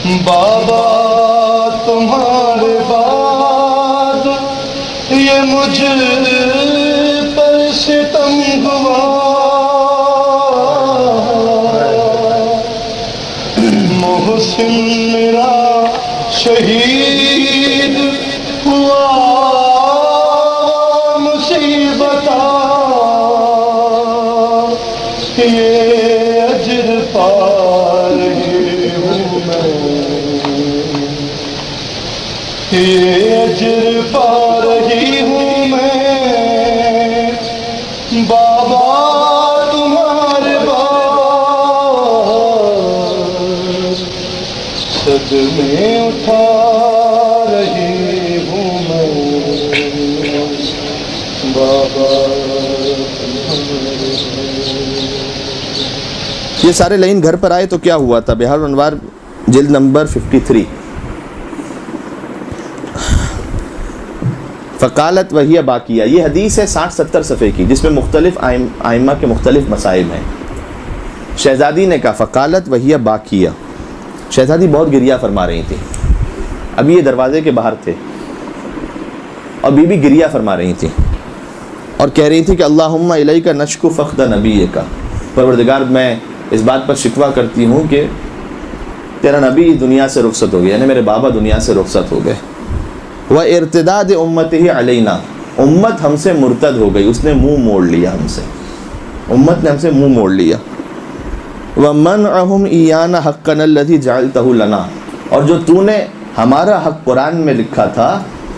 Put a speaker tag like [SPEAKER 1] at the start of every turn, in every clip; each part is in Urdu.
[SPEAKER 1] بابا تمہارے بعد یہ مجھ پر ستم ہوا، محسن میرا شہید ہوا، مصیبت یہ اجر پا رہی ہوں میں، یہ اجر پا رہی ہوں میں، بابا تمہارے بعد صدمے اٹھا رہی ہوں میں، بابا
[SPEAKER 2] یہ سارے لائن گھر پر آئے تو کیا ہوا تھا؟ بہار الانوار جلد نمبر 53. فقالت وہی باقیہ، یہ حدیث ہے 60-70 صفحے کی، جس میں مختلف ائمہ کے مختلف مسائل ہیں. شہزادی نے کہا فقالت وہی باقیہ، شہزادی بہت گریہ فرما رہی تھی. ابھی یہ دروازے کے باہر تھے اور بی بی گریہ فرما رہی تھی اور کہہ رہی تھی کہ اللہم الیک نشکو فقد نبیک، پروردگار میں اس بات پر شکوہ کرتی ہوں کہ تیرا نبی دنیا سے رخصت ہو گیا، یعنی میرے بابا دنیا سے رخصت ہو گئے. وَارْتِدَادِ أُمَّتِهِ عَلَيْنَا، امت ہم سے مرتد ہو گئی، اس نے منہ موڑ لیا ہم سے، امت نے ہم سے منہ موڑ لیا. وَمَنْعَهُمْ إِيَّانَا حَقَّنَا الَّذِي جَعَلْتَهُ لَنَا، اور جو تو نے ہمارا حق قرآن میں لکھا تھا،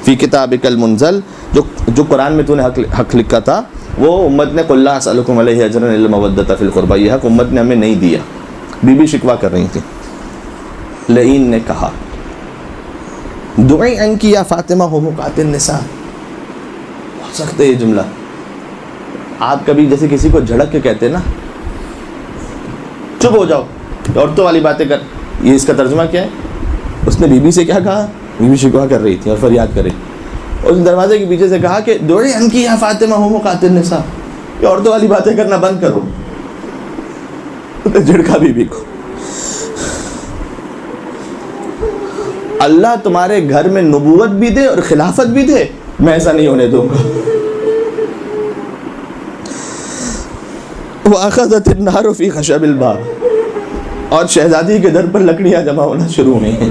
[SPEAKER 2] فی کتابک المنزل، جو قرآن میں تو نے حق لکھا تھا، وہ امت نے قُلْ لَا أَسْأَلُكُمْ عَلَيْهِ أَجْرًا إِلَّا الْمَوَدَّةَ فِي الْقُرْبَى، یہ حق امت نے ہمیں نہیں دیا. بی بی شکوہ کر رہی تھی. لعین نے کہا دعی عنکی یا فاطمہ حمقات النساء، بہت سخت ہے یہ جملہ. آپ کبھی جیسے کسی کو جھڑک کے کہتے ہیں نا چپ ہو جاؤ، عورتوں والی باتیں کر، یہ اس کا ترجمہ کیا ہے؟ اس نے بی بی سے کیا کہا؟ بی بی شکوہ کر رہی تھی اور فریاد کر رہی تھی. اس دروازے کے پیچھے سے کہا کہ دعی عنکی یا فاطمہ حمقات النساء، یہ عورتوں والی باتیں کرنا بند کرو. اس نے جھڑکا بی بی کو. اللہ تمہارے گھر میں نبوت بھی دے اور خلافت بھی دے، میں ایسا نہیں ہونے دوں گا. وَأَخَذَتِ النَّارُ فِي خَشَبِ الْبَابِ، اور شہزادی کے در پر لکڑیاں جمع ہونا شروع ہوئی ہیں.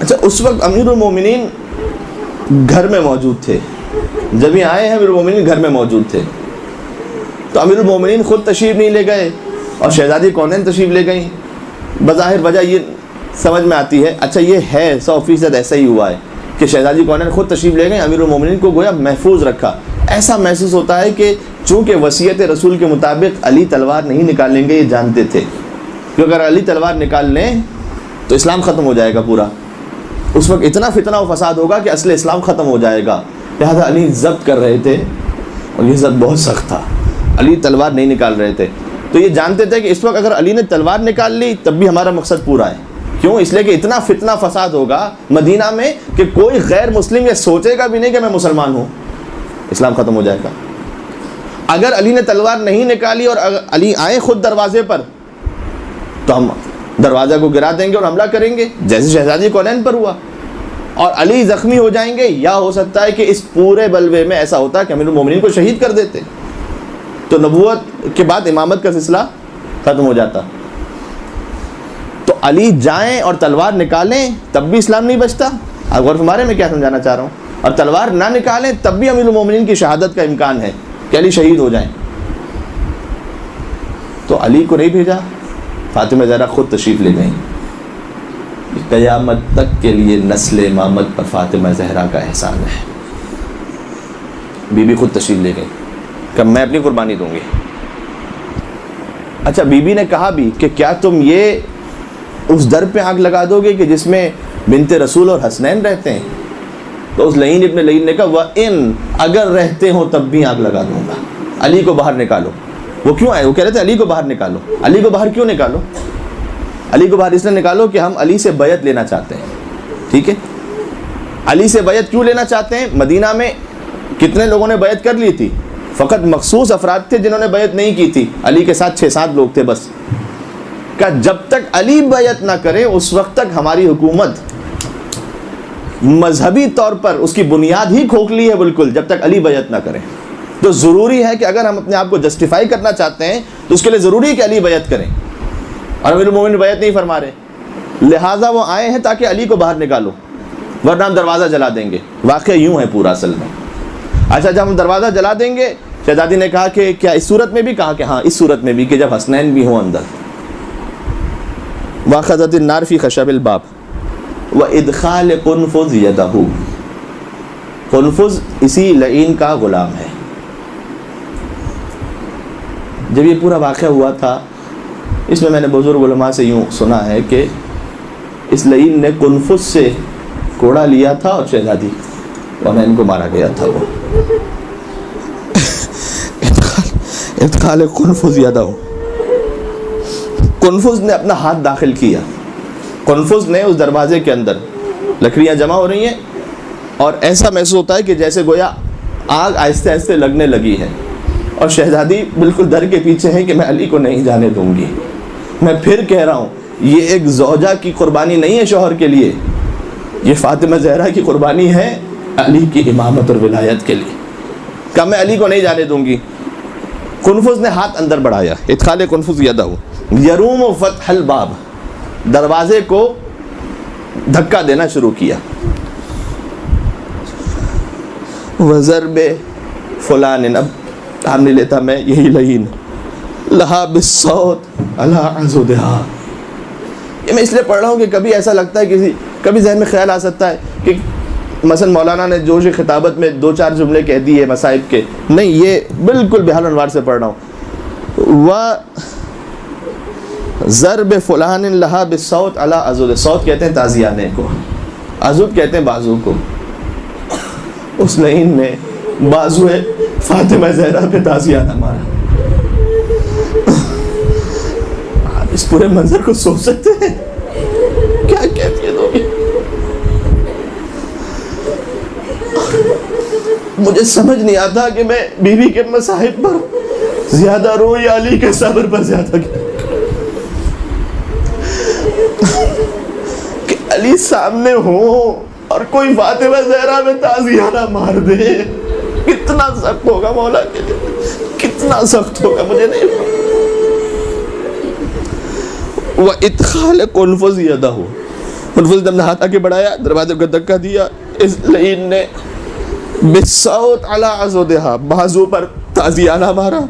[SPEAKER 2] اچھا، اس وقت امیر المومنین گھر میں موجود تھے، جب یہ آئے ہیں امیر المومنین گھر میں موجود تھے. تو امیر المومنین خود تشریف نہیں لے گئے اور شہزادی کونین تشریف لے گئیں. بظاہر وجہ یہ سمجھ میں آتی ہے، اچھا یہ ہے 100% ایسا ہی ہوا ہے کہ شہزادی کونین خود تشریف لے گئے، امیر المومنین کو گویا محفوظ رکھا. ایسا محسوس ہوتا ہے کہ چونکہ وصیت رسول کے مطابق علی تلوار نہیں نکالیں گے، یہ جانتے تھے کہ اگر علی تلوار نکال لیں تو اسلام ختم ہو جائے گا پورا. اس وقت اتنا فتنہ و فساد ہوگا کہ اصل اسلام ختم ہو جائے گا. لہٰذا علی ضبط کر رہے تھے اور یہ ضبط بہت سخت تھا، علی تلوار نہیں نکال رہے تھے. تو یہ جانتے تھے کہ اس وقت اگر علی نے تلوار نکال لی تب بھی ہمارا مقصد پورا ہے. کیوں؟ اس لیے کہ اتنا فتنہ فساد ہوگا مدینہ میں کہ کوئی غیر مسلم یہ سوچے گا بھی نہیں کہ میں مسلمان ہوں، اسلام ختم ہو جائے گا. اگر علی نے تلوار نہیں نکالی اور اگر علی آئے خود دروازے پر تو ہم دروازہ کو گرا دیں گے اور حملہ کریں گے، جیسے شہزادی کونین پر ہوا، اور علی زخمی ہو جائیں گے. یا ہو سکتا ہے کہ اس پورے بلوے میں ایسا ہوتا کہ امیر المومنین کو شہید کر دیتے، تو نبوت کے بعد امامت کا سلسلہ ختم ہو جاتا. تو علی جائیں اور تلوار نکالیں تب بھی اسلام نہیں بچتا. آپ غور فرمائیں میں کیا سمجھانا چاہ رہا ہوں. اور تلوار نہ نکالیں تب بھی امیر المومنین کی شہادت کا امکان ہے کہ علی شہید ہو جائیں. تو علی کو نہیں بھیجا، فاطمہ زہرا خود تشریف لے گئیں. قیامت تک کے لیے نسل امامت پر فاطمہ زہرا کا احسان ہے. بی بی خود تشریف لے گئی کہ میں اپنی قربانی دوں گی. اچھا، بی بی نے کہا بھی کہ کیا تم یہ اس در پہ آگ لگا دو گے کہ جس میں بنت رسول اور حسنین رہتے ہیں؟ تو اس لعین ابن لعین نے کہا وَإِن، اگر رہتے ہوں تب بھی آگ لگا دوں گا. علی کو باہر نکالو. وہ کیوں آئے؟ وہ کہہ رہے تھے علی کو باہر نکالو. علی کو باہر کیوں نکالو؟ علی کو باہر اس لیے نکالو کہ ہم علی سے بیعت لینا چاہتے ہیں. ٹھیک ہے، علی سے بیعت کیوں لینا چاہتے ہیں؟ مدینہ میں کتنے لوگوں نے بیعت کر لی تھی؟ فقط مخصوص افراد تھے جنہوں نے بیعت نہیں کی تھی. علی کے ساتھ 6-7 لوگ تھے بس. کہ جب تک علی بیعت نہ کرے اس وقت تک ہماری حکومت مذہبی طور پر اس کی بنیاد ہی کھوکھلی ہے بالکل، جب تک علی بیعت نہ کرے. تو ضروری ہے کہ اگر ہم اپنے آپ کو جسٹیفائی کرنا چاہتے ہیں تو اس کے لیے ضروری ہے کہ علی بیعت کریں، اور امیر المومنین بیعت نہیں فرما رہے، لہٰذا وہ آئے ہیں تاکہ علی کو باہر نکالو، ورنہ ہم دروازہ جلا دیں گے. واقعہ یوں ہے پورا اصل میں. اچھا جب ہم دروازہ جلا دیں گے، شہزادی نے کہا کہ کیا اس صورت میں بھی؟ کہا کہ ہاں اس صورت میں بھی، کہ جب حسنین بھی ہوں اندر. واخذت النار فی خشب الباب وادخال قنفذ یدہ، قنفذ اسی لعین کا غلام ہے. جب یہ پورا واقعہ ہوا تھا، اس میں نے بزرگ علماء سے یوں سنا ہے کہ اس لعین نے قنفذ سے کوڑا لیا تھا اور شہزادی ومین کو مارا گیا تھا. وہ ادخال قنفذ یدہ، قنفذ نے اپنا ہاتھ داخل کیا. قنفذ نے اس دروازے کے اندر، لکڑیاں جمع ہو رہی ہیں اور ایسا محسوس ہوتا ہے کہ جیسے گویا آگ آہستہ آہستہ لگنے لگی ہے، اور شہزادی بالکل در کے پیچھے ہے کہ میں علی کو نہیں جانے دوں گی. میں پھر کہہ رہا ہوں، یہ ایک زوجہ کی قربانی نہیں ہے شوہر کے لیے، یہ فاطمہ زہرا کی قربانی ہے علی کی امامت اور ولایت کے لیے، کہ میں علی کو نہیں جانے دوں گی. قنفذ نے ہاتھ اندر بڑھایا، ادخال قنفذ یدہ یروم فتح الباب، دروازے کو دھکا دینا شروع کیا. وضرب فلان، اب نام نہیں لیتا میں، یہی لعین، لہا بالصوت علی عضدہا. یہ میں اس لیے پڑھ رہا ہوں کہ کبھی ایسا لگتا ہے کبھی ذہن میں خیال آ سکتا ہے کہ مثلا مولانا نے جوش خطابت میں 2-4 جملے کہہ دیے مصائب کے. نہیں، یہ بالکل بحال انوار سے پڑھ رہا ہوں. ضرب فلان لہا بالصوت علی عضد، صوت کہتے ہیں تازیانے کو، عضد کہتے ہیں بازو کو. اس لعین نے بازو فاطمہ زہرا پہ تازیانہ مارا. آپ اس پورے منظر کو سوچ سکتے ہیں کیا کیفیت ہوگی؟ مجھے سمجھ نہیں آتا کہ میں بیوی کے مصائب پر زیادہ رو یا علی کے صبر پر زیادہ کہ علی سامنے ہو اور کوئی فاطمہ زہرا میں تازیانہ مار دے. کتنا سخت ہوگا مولا کے لیے، کتنا سخت ہوگا مجھے نہیں. وادخال قنفذ یدہ، قنفذ نے اپنا ہاتھ آگے بڑھایا، دروازے کو دھکا دیا. اس لعین نے بالصوت علی عضدہا، بازو پر تازیانہ مارا.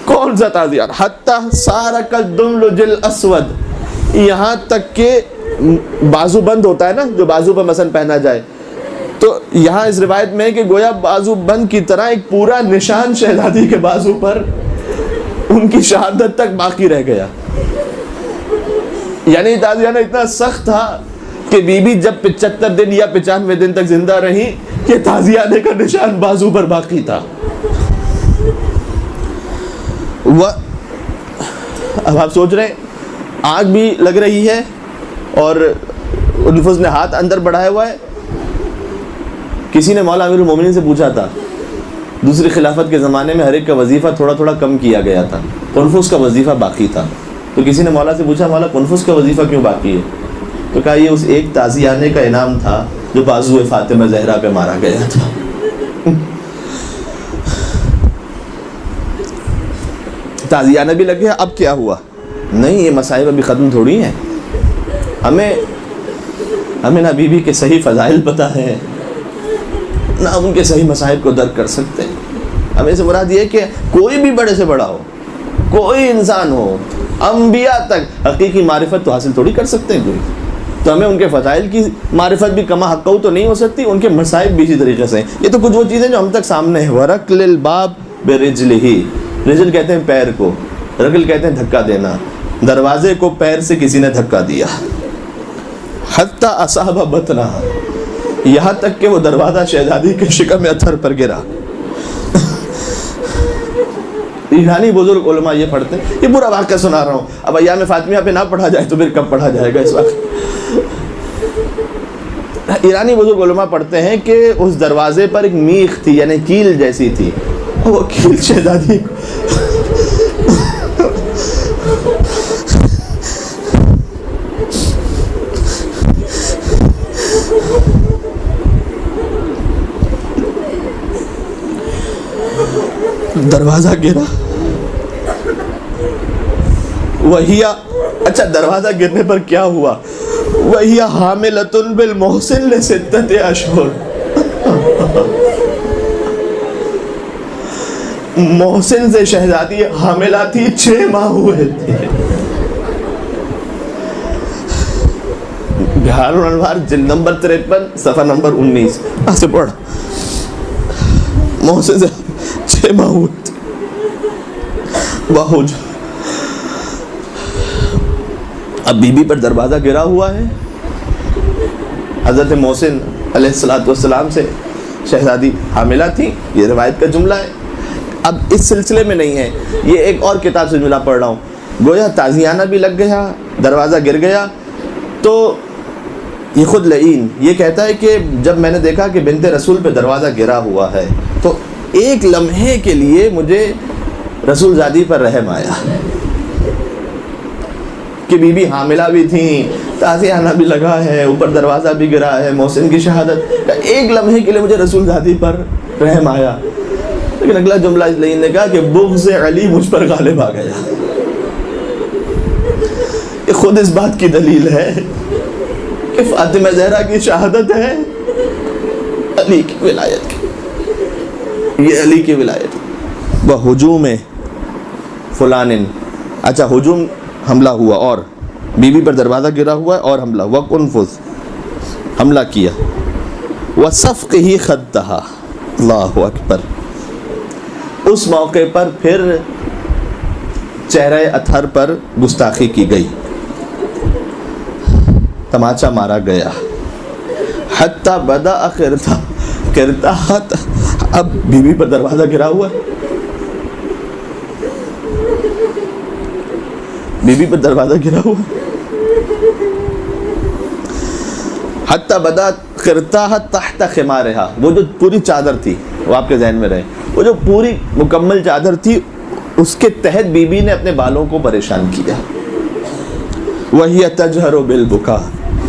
[SPEAKER 2] کون سا تازیانہ؟ حتی صار کالدملج الاسود، یہاں تک کہ بازو بند ہوتا ہے نا، جو بازو پر مثلا پہنا جائے، تو یہاں اس روایت میں ہے کہ گویا بازو بند کی طرح ایک پورا نشان شہزادی کے بازو پر ان کی شہادت تک باقی رہ گیا. یعنی تازیانہ اتنا سخت تھا کہ بی بی جب 75 دن یا 95 دن تک زندہ رہی، کہ تازیانے کا نشان بازو پر باقی تھا. اب آپ سوچ رہے ہیں آگ بھی لگ رہی ہے اور قنفذ نے ہاتھ اندر بڑھایا ہوا ہے. کسی نے مولا امیر المومنین سے پوچھا تھا، دوسری خلافت کے زمانے میں ہر ایک کا وظیفہ تھوڑا تھوڑا کم کیا گیا تھا، قنفذ کا وظیفہ باقی تھا. تو کسی نے مولا سے پوچھا، مولا قنفذ کا وظیفہ کیوں باقی ہے؟ تو کہا یہ اس ایک تازیانے کا انعام تھا جو بازو فاطمہ زہرا پہ مارا گیا تھا. تازیانہ بھی لگ گیا. اب کیا ہوا؟ نہیں، یہ مصائب ابھی ختم تھوڑی ہیں. ہمیں نہ بیوی کے صحیح فضائل پتہ ہے، نہ ان کے صحیح مصائب کو درک کر سکتے. ہمیں سے مراد یہ ہے کہ کوئی بھی بڑے سے بڑا ہو، کوئی انسان ہو، انبیاء تک حقیقی معرفت تو حاصل تھوڑی کر سکتے ہیں کوئی. تو ہمیں ان کے فضائل کی معرفت بھی کما حقہ تو نہیں ہو سکتی، ان کے مصائب بھی اسی طریقے سے ہیں. یہ تو کچھ وہ چیزیں جو ہم تک سامنے ہیں. وَرَقْلِ الْبَابِ بِرِجْلِهِ، رجل کہتے ہیں پیر کو، رجل کہتے ہیں دھکا دینا. دروازے کو پیر سے کسی نے دھکا دیا. حتی اصاب بطنہ، یہاں تک کہ وہ دروازہ شہزادی کے شکم اتھر پر گرا. ایرانی بزرگ علماء یہ پڑھتے ہیں، یہ پورا واقعہ سنا رہا ہوں. اب ایام فاطمیہ پہ نہ پڑھا جائے تو پھر کب پڑھا جائے گا اس وقت. ایرانی بزرگ علماء پڑھتے ہیں کہ اس دروازے پر ایک میخ تھی، یعنی کیل جیسی تھی. وہ کیل شہزادی کو دروازہ گرا. وہی اچھا دروازہ گرنے پر کیا ہوا؟ وہی حاملۃ بالمحسن لستۃ اشہر. محسن سے شہزادی حاملہ تھی 6 ماہ ہوئے تھے. بہار الانوار جلد نمبر 53 صفحہ نمبر 19 سے پڑھ. محسن سے 6 ماہ ہوئے تھے. واہ. اب بی بی پر دروازہ گرا ہوا ہے. حضرت محسن علیہ السلام سے شہزادی حاملہ تھی. یہ روایت کا جملہ ہے. اب اس سلسلے میں نہیں ہے, یہ ایک اور کتاب سے جملہ پڑھ رہا ہوں. گویا تازیانہ بھی لگ گیا, دروازہ گر گیا. تو یہ خود لعین یہ کہتا ہے کہ جب میں نے دیکھا کہ بنت رسول پہ دروازہ گرا ہوا ہے تو ایک لمحے کے لیے مجھے رسول زادی پر رحم آیا کہ بی بی حاملہ بھی تھیں, تازیانہ بھی لگا ہے, اوپر دروازہ بھی گرا ہے, محسن کی شہادت. ایک لمحے کے لیے مجھے رسول زادی پر رحم آیا. لیکن اگلا جملہ اس لعین نے کہا کہ بغض علی مجھ پر غالب آ گیا. یہ خود اس بات کی دلیل ہے کہ فاطمہ زہرا کی شہادت ہے علی کی ولایت کی. یہ علی کی ولایت. وہ ہجوم فلان, اچھا ہجوم حملہ ہوا اور بی بی پر دروازہ گرا ہوا ہے اور حملہ ہوا. کنفذ حملہ کیا. وصفقہ خدہا. اللہ اکبر. اس موقع پر پھر چہرہ اطہر پر گستاخی کی گئی, تماچا مارا گیا. حتی بدأ کرتا. اب بی بی پر دروازہ گرا ہوا ہے, بی بی پر دروازہ گرا ہوا. حتی بدأ کرتا تحت خمارہا. وہ جو پوری چادر تھی وہ آپ کے ذہن میں رہے, وہ جو پوری مکمل چادر تھی اس کے تحت بی بی نے اپنے بالوں کو پریشان کیا. وہی تجہر بالبکا.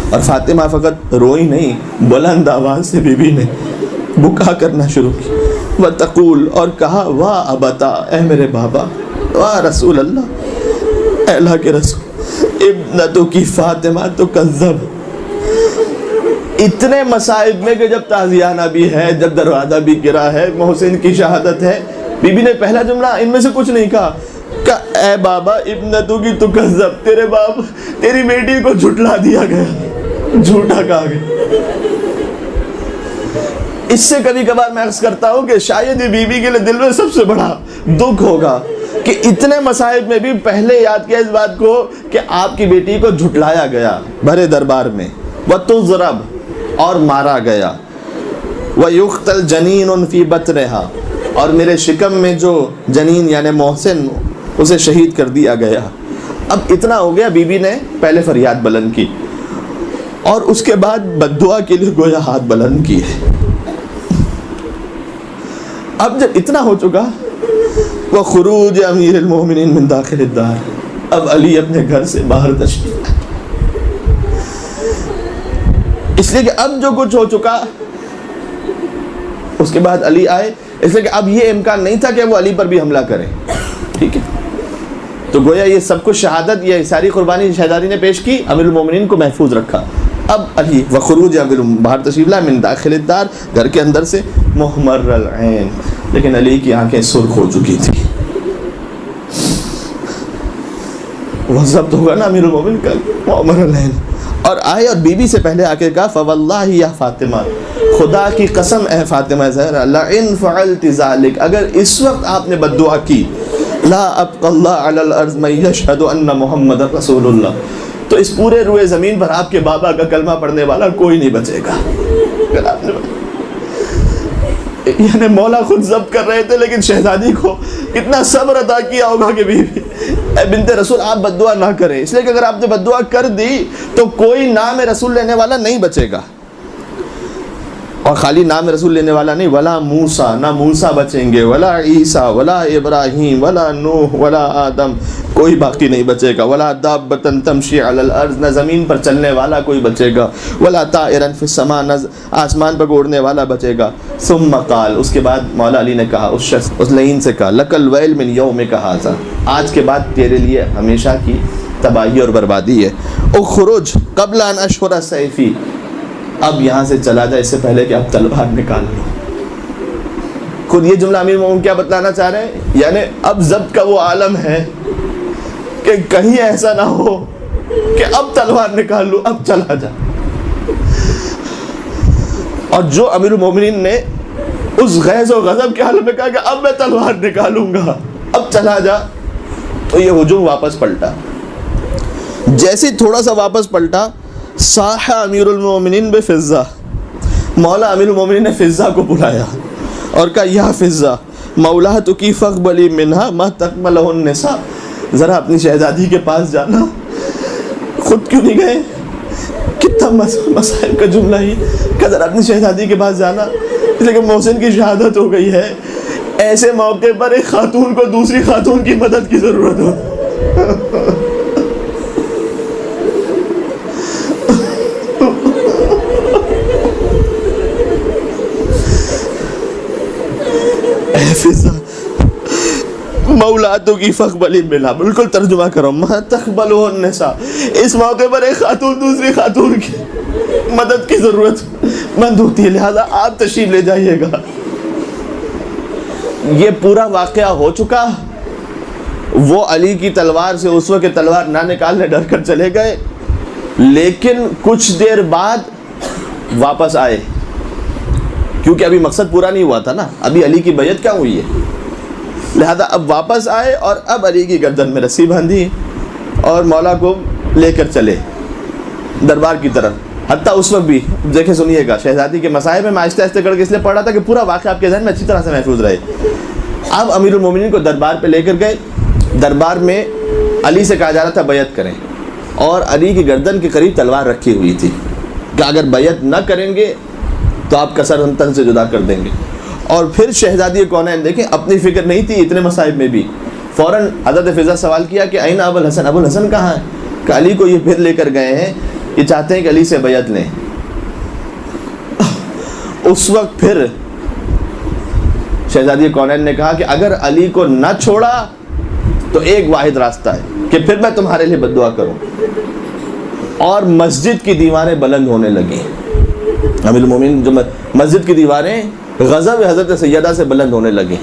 [SPEAKER 2] اور فاطمہ فقط روئی نہیں, بلند آواز سے بی بی نے بکا کرنا شروع کی. وتقول, اور کہا, واہ ابتا, اے میرے بابا, واہ رسول اللہ, اے اللہ کے رسول, ابنتو کی فاطمہ تو کذب. اتنے مصائب میں کہ جب تازیانہ بھی ہے, جب دروازہ بھی گرا ہے, محسن کی شہادت ہے, بی بی نے پہلا جملہ ان میں سے کچھ نہیں کہا کہ اے بابا ابنتو کی تو کذب, تیرے باپ تیری بیٹی کو جھٹلا دیا گیا, جھوٹا کہا گیا. اس سے کبھی کبھار میں عرض کرتا ہوں کہ شاید یہ بی بی کے لیے دل میں سب سے بڑا دکھ ہوگا کہ اتنے مصائب میں بھی پہلے یاد کیا اس بات کو کہ آپ کی بیٹی کو جھٹلایا گیا بھرے دربار میں. وَتُضْرَبْ, اور مارا گیا. وَيُقْتَلْ جَنِينٌ فِي بَطْنِهَا, اور میرے شکم میں جو جنین یعنی محسن اسے شہید کر دیا گیا. اب اتنا ہو گیا, بی بی نے پہلے فریاد بلند کی اور اس کے بعد بددعا کے لیے گویا ہاتھ بلند کیے. اب جب اتنا ہو چکا, وَخُرُوجِ أَمِيرِ الْمُؤْمِنِينَ مِنْ دَاخِلِ الدَّارِ, اب علی اپنے گھر سے باہر تشریف. اس لیے کہ اب جو کچھ ہو چکا اس کے بعد علی آئے, اس لیے کہ اب یہ امکان نہیں تھا کہ وہ علی پر بھی حملہ کریں. ٹھیک ہے, تو گویا یہ سب کچھ شہادت, یہ ساری قربانی شہزادی نے پیش کی, امیر المومنین کو محفوظ رکھا. اب علی وخروج امیر باہر تشریف لائے, من داخل الدار, گھر کے اندر سے, محمر العین, لیکن علی کی آنکھیں سرخ ہو چکی تھی. وہ ضبط ہوگا نا امیر المومنین کا, محمر العین. اور آئے اور بی بی سے پہلے آ کے کہا فواللہ یا فاطمہ, خدا کی قسم اے فاطمہ زہرا, لئن فعلت ذلک, اگر اس وقت آپ نے بد دعا کی, لا ابقى اللہ علی الارض من یشہد ان محمد رسول اللہ, تو اس پورے روئے زمین پر آپ کے بابا کا کلمہ پڑھنے والا کوئی نہیں بچے گا. اگر آپ نے یعنی مولا خود ضبط کر رہے تھے, لیکن شہزادی کو اتنا صبر عطا کیا ہوگا کہ بی بی اے بنت رسول آپ بد دعا نہ کریں, اس لیے کہ اگر آپ نے بد دعا کر دی تو کوئی نام رسول لینے والا نہیں بچے گا. اور خالی نام رسول لینے والا نہیں, ولا موسیٰ, نہ موسیٰ بچیں گے, ولا عیسیٰ, ولا ابراہیم, ولا نوح, ولا آدم, کوئی باقی نہیں بچے گا. ولا دابۃ تمشی علی الارض، نہ زمین پر چلنے والا کوئی بچے گا. ولا طائرا فی السماء، نہ آسمان پر اڑنے والا بچے گا. ثم قال، اس کے بعد مولا علی نے کہا، اس شخص اس لعین سے کہا، لک الویل من یومک ھذا، آج کے بعد تیرے لیے ہمیشہ کی تباہی اور بربادی ہے. اخرج قبل ان اشہر سیفی، اب یہاں سے چلا جا اس سے پہلے کہ اب تلوار نکال لو. خود یہ جملہ امیر مومن کیا بتلانا چاہ رہے ہیں؟ یعنی اب ضبط کا وہ عالم ہے کہ کہیں ایسا نہ ہو کہ اب تلوار نکال لوں، اب چلا جا. اور جو امیر المومنین نے اس غیظ و غضب کے حالت میں کہا کہ اب میں تلوار نکالوں گا، اب چلا جا، تو یہ ہجوم واپس پلٹا. جیسے تھوڑا سا واپس پلٹا، صاح امیر المومنین بفزہ، مولا امیر المومنین نے فزہ کو بلایا اور کہا، یا فزہ مولاتکی فاقبلی منہا ما تقبلہ النساء، ذرا اپنی شہزادی کے پاس جانا. خود کیوں نہیں گئے؟ کتنا مسائل کا جملہ ہی کہ ذرا اپنی شہزادی کے پاس جانا، اس لیے کہ محسن کی شہادت ہو گئی ہے. ایسے موقع پر ایک خاتون کو دوسری خاتون کی مدد کی ضرورت ہو. مولاتکی فاقبلی منہا، بالکل ترجمہ کرو، ما تقبلہ النساء، اس موقع پر ایک خاتون دوسری خاتون کی مدد کی ضرورت مند ہوتی ہے، لہذا آپ تشریف لے جائیے گا. یہ پورا واقعہ ہو چکا. وہ علی کی تلوار سے اس وقت تلوار نہ نکالنے ڈر کر چلے گئے، لیکن کچھ دیر بعد واپس آئے، کیونکہ ابھی مقصد پورا نہیں ہوا تھا نا، ابھی علی کی بیعت کیا ہوئی ہے. لہذا اب واپس آئے اور اب علی کی گردن میں رسی باندھی اور مولا کو لے کر چلے دربار کی طرف. حتیٰ اس وقت بھی دیکھیں، سنیے گا، شہزادی کے مسائل میں آہستہ آہستہ کر کے اس لیے پڑھ رہا تھا کہ پورا واقعہ آپ کے ذہن میں اچھی طرح سے محفوظ رہے. اب امیر المومنین کو دربار پہ لے کر گئے. دربار میں علی سے کہا جا رہا تھا بیعت کریں، اور علی کی گردن کے قریب تلوار رکھی ہوئی تھی کہ اگر بیعت نہ کریں گے تو آپ کا سر ہم تن سے جدا کر دیں گے. اور پھر شہزادی کونین دیکھیں، اپنی فکر نہیں تھی اتنے مصائب میں بھی. فوراً حضرت فضہ سوال کیا کہ این ابو الحسن، ابو الحسن کہاں ہے؟ کہ علی کو یہ پھر لے کر گئے ہیں، یہ چاہتے ہیں کہ علی سے بیعت لیں. اس وقت پھر شہزادی کونین نے کہا کہ اگر علی کو نہ چھوڑا تو ایک واحد راستہ ہے کہ پھر میں تمہارے لیے بد دعا کروں. اور مسجد کی دیواریں بلند ہونے لگیں. امیر المومنین جو مسجد کی دیواریں غضب حضرت سیدہ سے بلند ہونے لگیں.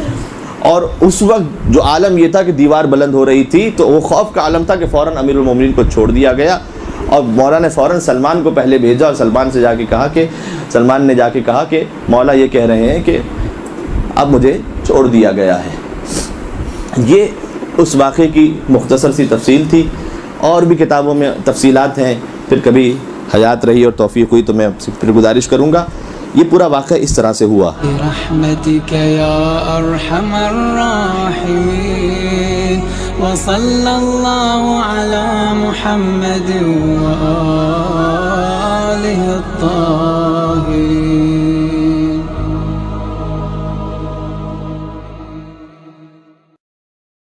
[SPEAKER 2] اور اس وقت جو عالم یہ تھا کہ دیوار بلند ہو رہی تھی، تو وہ خوف کا عالم تھا کہ فوراً امیر المومنین کو چھوڑ دیا گیا. اور مولا نے فوراً سلمان کو پہلے بھیجا اور سلمان نے جا کے کہا کہ مولا یہ کہہ رہے ہیں کہ اب مجھے چھوڑ دیا گیا ہے. یہ اس واقعے کی مختصر سی تفصیل تھی. اور بھی کتابوں میں تفصیلات ہیں، پھر کبھی حیات رہی اور توفیق ہوئی تو میں آپ سے پھر گزارش کروں گا. یہ پورا واقعہ اس طرح سے ہوا.
[SPEAKER 3] برحمتک یا ارحم الراحمین وصلی اللہ علی محمد و آلہ الطاہرین.